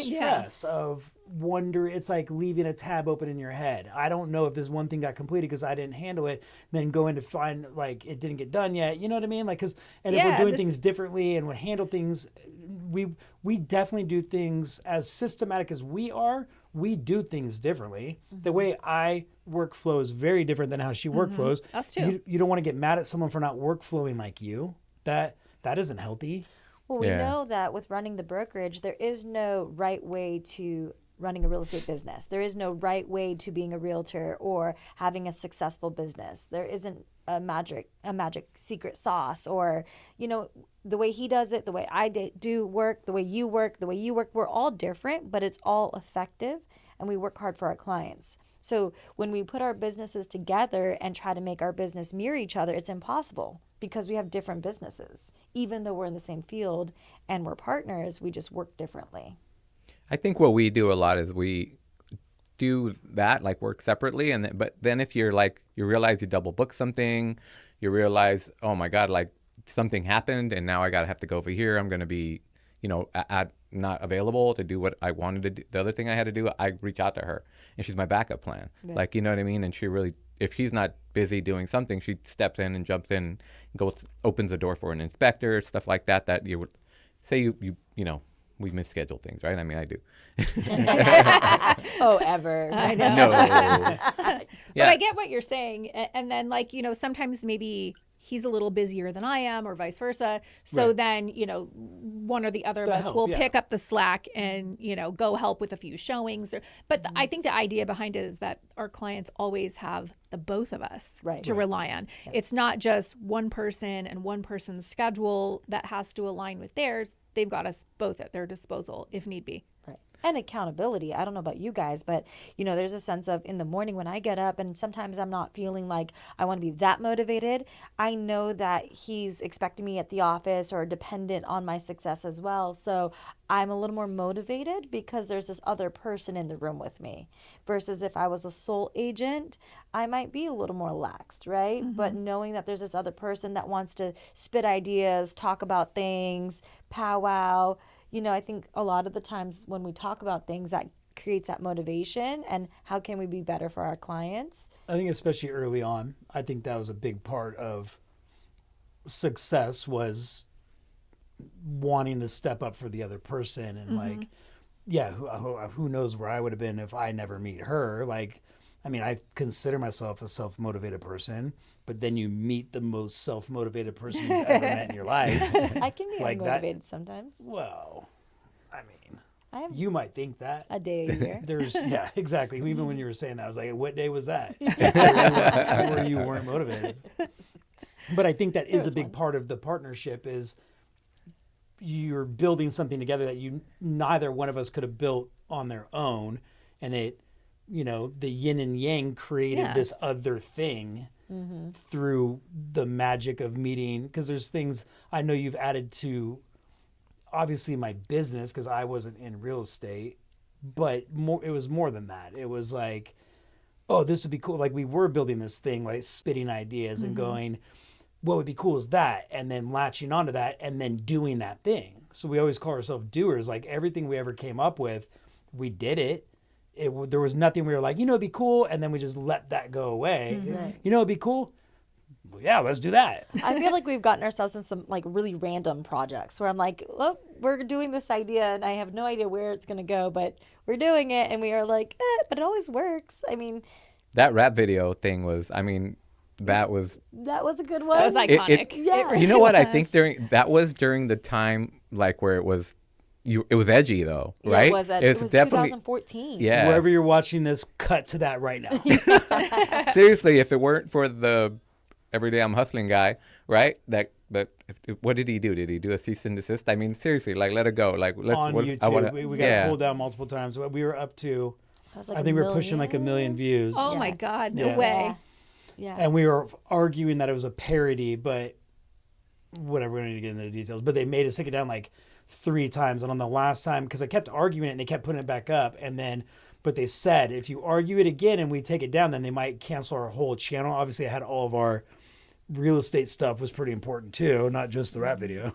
stress of wonder. It's like leaving a tab open in your head. I don't know if this one thing got completed because I didn't handle it. Then going to find like it didn't get done yet. You know what I mean? Like if we're doing things differently and we handle things, we definitely do things as systematic as we are. We do things differently. The way I workflow is very different than how she workflows. Us too. You don't want to get mad at someone for not workflowing like you. That isn't healthy. Well, we know that with running the brokerage, there is no right way to running a real estate business. There is no right way to being a realtor or having a successful business. There isn't a magic secret sauce, or, you know, the way he does it, the way I do work, the way you work, we're all different, but it's all effective, and we work hard for our clients. So when we put our businesses together and try to make our business mirror each other, it's impossible because we have different businesses. Even though we're in the same field and we're partners, we just work differently. I think what we do a lot is we do that, like work separately, but then if you're like, you realize you double book something, you realize, oh my God, like something happened and now I have to go over here. I'm going to be, you know, not available to do what I wanted to do. The other thing I had to do, I reach out to her and she's my backup plan. Right. Like, you know what I mean? And she really, if she's not busy doing something, she steps in and jumps in, and opens the door for an inspector, stuff like that, that you would say you know, we misschedule things, right? I mean, I do. Oh, ever. I know. No. But Yeah. I get what you're saying. And then, like, you know, sometimes maybe he's a little busier than I am or vice versa. So then, you know, one or the other of us will pick up the slack and, you know, go help with a few showings. But I think the idea behind it is that our clients always have the both of us to rely on. Yeah. It's not just one person and one person's schedule that has to align with theirs. They've got us both at their disposal if need be. Right. And accountability. I don't know about you guys, but, you know, there's a sense of in the morning when I get up and sometimes I'm not feeling like I want to be that motivated. I know that he's expecting me at the office or dependent on my success as well. So I'm a little more motivated because there's this other person in the room with me versus if I was a sole agent, I might be a little more laxed, right? Mm-hmm. But knowing that there's this other person that wants to spit ideas, talk about things, powwow, you know, I think a lot of the times when we talk about things, that creates that motivation and how can we be better for our clients? I think especially early on, I think that was a big part of success was wanting to step up for the other person. And like, yeah, who knows where I would have been if I never meet her. Like, I mean, I consider myself a self-motivated person, but then you meet the most self-motivated person you've ever met in your life. I can be like unmotivated sometimes. Well, I mean, you might think that. A day a year. Yeah, exactly. Even when you were saying that, I was like, what day was that? Where you weren't motivated. But I think that is a big part of the partnership is you're building something together that neither one of us could have built on their own. And it, you know, the yin and yang created this other thing through the magic of meeting. Because there's things I know you've added to, obviously, my business, because I wasn't in real estate, but it was more than that. It was like, oh, this would be cool. Like we were building this thing, like spitting ideas and going, what would be cool is that, and then latching onto that and then doing that thing. So we always call ourselves doers. Like everything we ever came up with, we did it. There was nothing we were like, you know, it'd be cool. And then we just let that go away. Right. You know, it'd be cool. Well, yeah, let's do that. I feel like we've gotten ourselves in some like really random projects where I'm like, look, we're doing this idea and I have no idea where it's going to go, but we're doing it. And we are like, but it always works. I mean, that rap video thing was, I mean, that was a good one. That was iconic. You know what? I think during the time like where it was edgy though, right? It was edgy. It was definitely 2014. Yeah. Wherever you're watching this, cut to that right now. Seriously, if it weren't for the everyday I'm hustling guy, right? What did he do? Did he do a cease and desist? I mean, seriously, like let it go. Like let's on YouTube. We got pulled down multiple times. We were up to, I think we were pushing like 1 million views. Oh my God, no way. Yeah. And we were arguing that it was a parody, but whatever, we don't need to get into the details. But they made us take it down like 3 times. And on the last time, because I kept arguing it and they kept putting it back up. But they said, if you argue it again and we take it down, then they might cancel our whole channel. Obviously, I had all of our real estate stuff was pretty important too, not just the rap video.